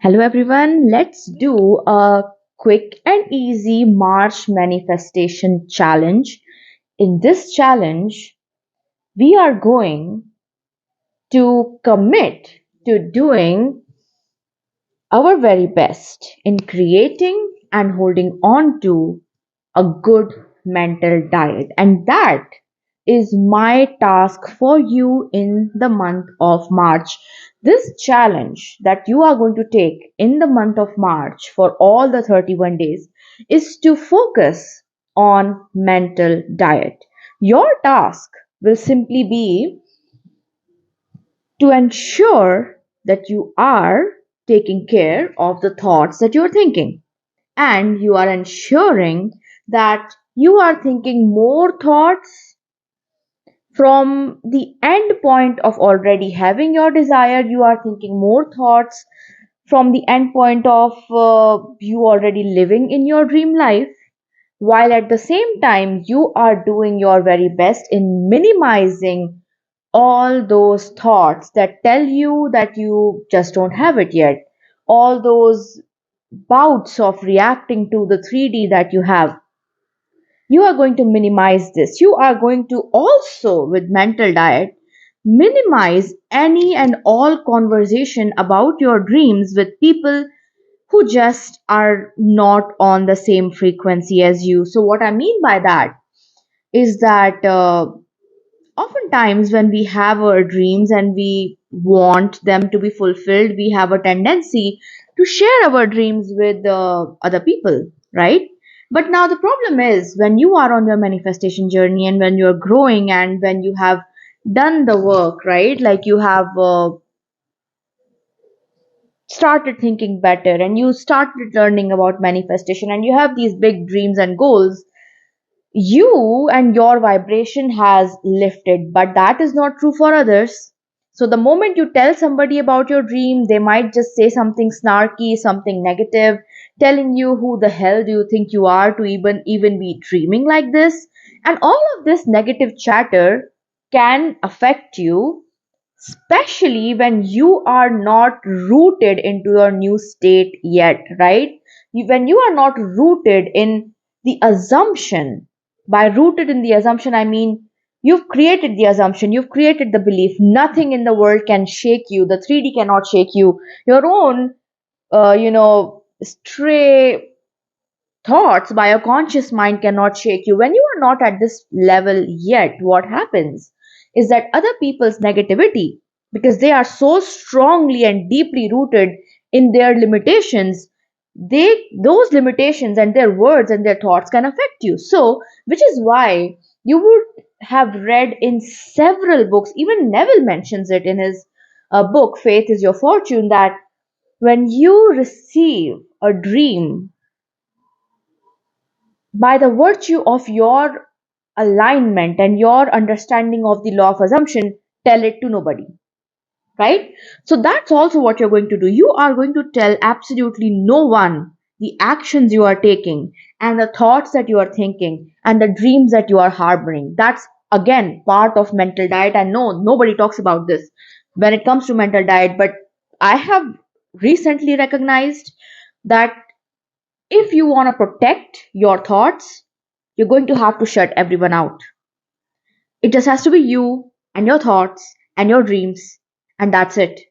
Hello everyone, let's do a quick and easy March manifestation challenge. In this challenge, we are going to commit to doing our very best in creating and holding on to a good mental diet. And that is my task for you in the month of March. This challenge that you are going to take in the month of March for all the 31 days is to focus on mental diet. Your task will simply be to ensure that you are taking care of the thoughts that you're thinking, and you are ensuring that you are thinking more thoughts from the end point of already having your desire. You are thinking more thoughts from the end point of you already living in your dream life, while at the same time you are doing your very best in minimizing all those thoughts that tell you that you just don't have it yet, all those bouts of reacting to the 3D that you have. You are going to minimize this. You are going to also, with mental diet, minimize any and all conversation about your dreams with people who just are not on the same frequency as you. So, what I mean by that is that oftentimes when we have our dreams and we want them to be fulfilled, we have a tendency to share our dreams with other people, right? But now the problem is when you are on your manifestation journey and when you're growing and when you have done the work, right? Like you have started thinking better and you started learning about manifestation and you have these big dreams and goals, you and your vibration has lifted, but that is not true for others. So the moment you tell somebody about your dream, they might just say something snarky, something negative, telling you who the hell do you think you are to even be dreaming like this. And all of this negative chatter can affect you, especially when you are not rooted into your new state yet, right? When you are not rooted in the assumption, by rooted in the assumption, I mean you've created the assumption, you've created the belief, nothing in the world can shake you, the 3D cannot shake you, your own, stray thoughts by a conscious mind cannot shake you. When you are not at this level yet, what happens is that other people's negativity, because they are so strongly and deeply rooted in their limitations, those limitations and their words and their thoughts can affect you. So, which is why you would have read in several books, even Neville mentions it in his book, Faith is Your Fortune, that when you receive a dream by the virtue of your alignment and your understanding of the law of assumption, tell it to nobody, right? So that's also what you're going to do. You are going to tell absolutely no one the actions you are taking and the thoughts that you are thinking and the dreams that you are harboring. That's again part of mental diet. I know nobody talks about this when it comes to mental diet, but I have recently recognized that if you want to protect your thoughts, you're going to have to shut everyone out. It just has to be you and your thoughts and your dreams, and that's it.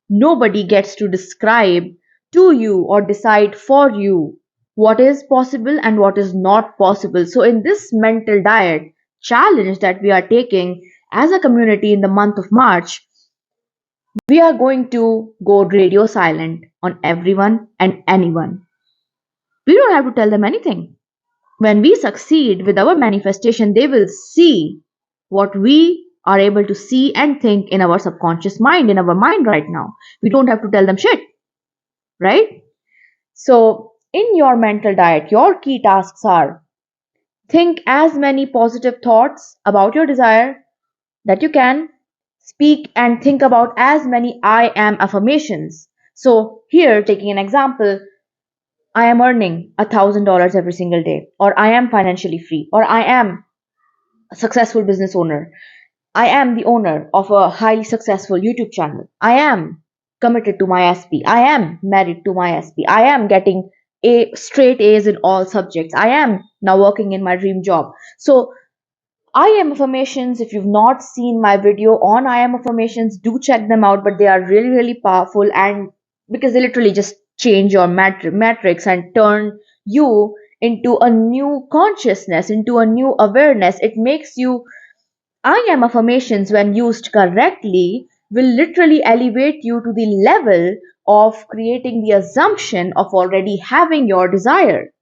Nobody gets to describe to you or decide for you what is possible and what is not possible. So, in this mental diet challenge that we are taking as a community in the month of March, we are going to go radio silent on everyone and anyone. We don't have to tell them anything. When we succeed with our manifestation, they will see what we are able to see and think in our subconscious mind, in our mind right now. We don't have to tell them shit, right? So, in your mental diet, your key tasks are think as many positive thoughts about your desire that you can, speak and think about as many I am affirmations. So, here, taking an example, I am earning $1,000 every single day, or I am financially free, or I am a successful business owner. I am the owner of a highly successful YouTube channel. I am. committed to my SP. I am married to my SP. I am getting straight A's in all subjects. I am now working in my dream job. So I am affirmations, if you've not seen my video on I am affirmations, do check them out. But they are really, really powerful, and because they literally just change your matrix and turn you into a new consciousness, into a new awareness. It makes you, I am affirmations, when used correctly, will literally elevate you to the level of creating the assumption of already having your desire.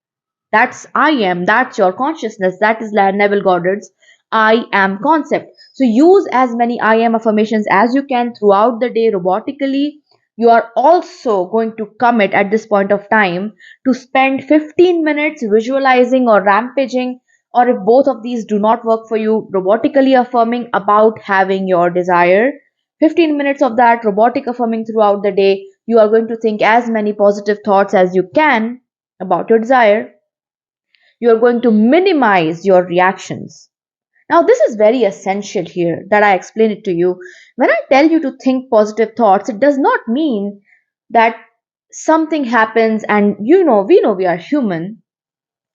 That's I am, that's your consciousness. That is Neville Goddard's I am concept. So use as many I am affirmations as you can throughout the day robotically. You are also going to commit at this point of time to spend 15 minutes visualizing or rampaging, or if both of these do not work for you, robotically affirming about having your desire. 15 minutes of that robotic affirming throughout the day. You are going to think as many positive thoughts as you can about your desire. You are going to minimize your reactions. Now, this is very essential here that I explain it to you. When I tell you to think positive thoughts, it does not mean that something happens and we know we are human,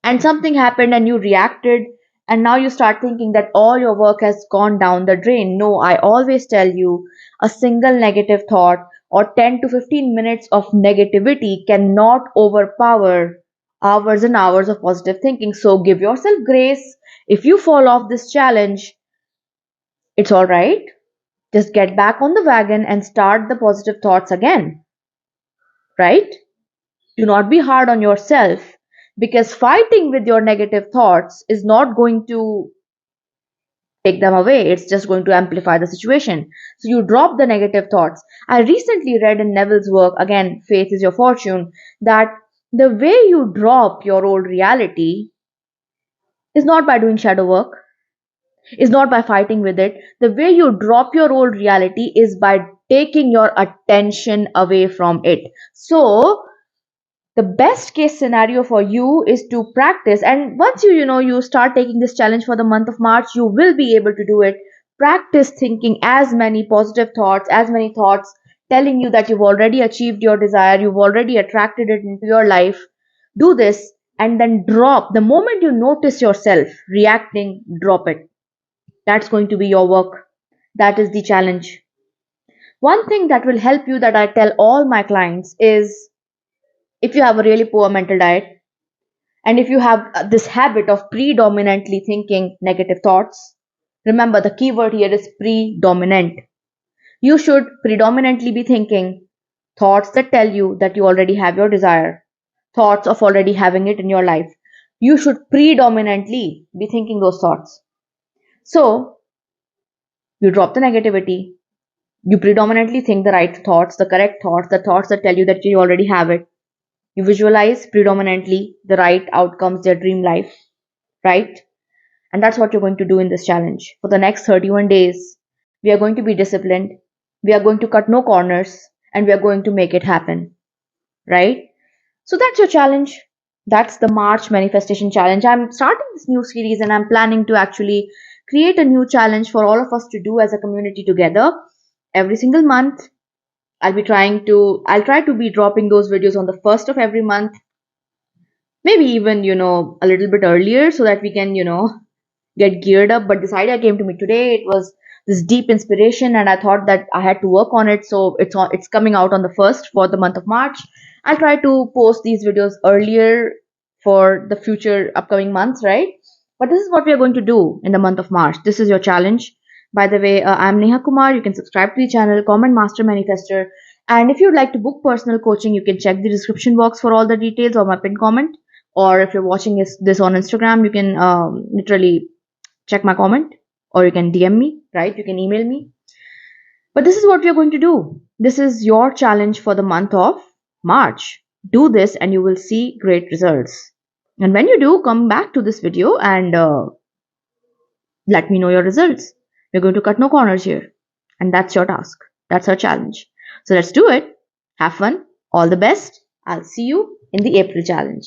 and something happened and you reacted, and now you start thinking that all your work has gone down the drain. No, I always tell you a single negative thought or 10 to 15 minutes of negativity cannot overpower hours and hours of positive thinking. So give yourself grace. If you fall off this challenge, it's all right. Just get back on the wagon and start the positive thoughts again, right? Do not be hard on yourself, because fighting with your negative thoughts is not going to take them away. It's just going to amplify the situation. So you drop the negative thoughts. I recently read in Neville's work, again, Faith is Your Fortune, that the way you drop your old reality is not by doing shadow work, is not by fighting with it. The way you drop your old reality is by taking your attention away from it. So the best case scenario for you is to practice, and once you start taking this challenge for the month of March, you will be able to do it. Practice thinking as many positive thoughts, as many thoughts telling you that you've already achieved your desire, you've already attracted it into your life. Do this, and then drop the moment you notice yourself reacting. Drop it. That's going to be your work. That is the challenge. One thing that will help you, that I tell all my clients, is if you have a really poor mental diet, and if you have this habit of predominantly thinking negative thoughts, remember the key word here is predominant. You should predominantly be thinking thoughts that tell you that you already have your desire, thoughts of already having it in your life. You should predominantly be thinking those thoughts. So you drop the negativity, you predominantly think the right thoughts, the correct thoughts, the thoughts that tell you that you already have it. You visualize predominantly the right outcomes, their dream life, right? And that's what you're going to do in this challenge. For the next 31 days, we are going to be disciplined, we are going to cut no corners, and we are going to make it happen, right? So that's your challenge. That's the March Manifestation Challenge. I'm starting this new series, and I'm planning to actually create a new challenge for all of us to do as a community together every single month. I'll try to be dropping those videos on the first of every month, maybe even, a little bit earlier, so that we can, get geared up. But this idea came to me today. It was this deep inspiration, and I thought that I had to work on it. So it's coming out on the first for the month of March. I'll try to post these videos earlier for the future upcoming months, right? But this is what we are going to do in the month of March. This is your challenge. By the way, I'm Neha Kumar. You can subscribe to the channel, comment Master Manifestor. And if you'd like to book personal coaching, you can check the description box for all the details, or my pinned comment. Or if you're watching this on Instagram, you can literally check my comment, or you can DM me, right? You can email me. But this is what we are going to do. This is your challenge for the month of March. Do this and you will see great results. And when you do, come back to this video and let me know your results. We're going to cut no corners here. And that's your task. That's our challenge. So let's do it. Have fun. All the best. I'll see you in the April challenge.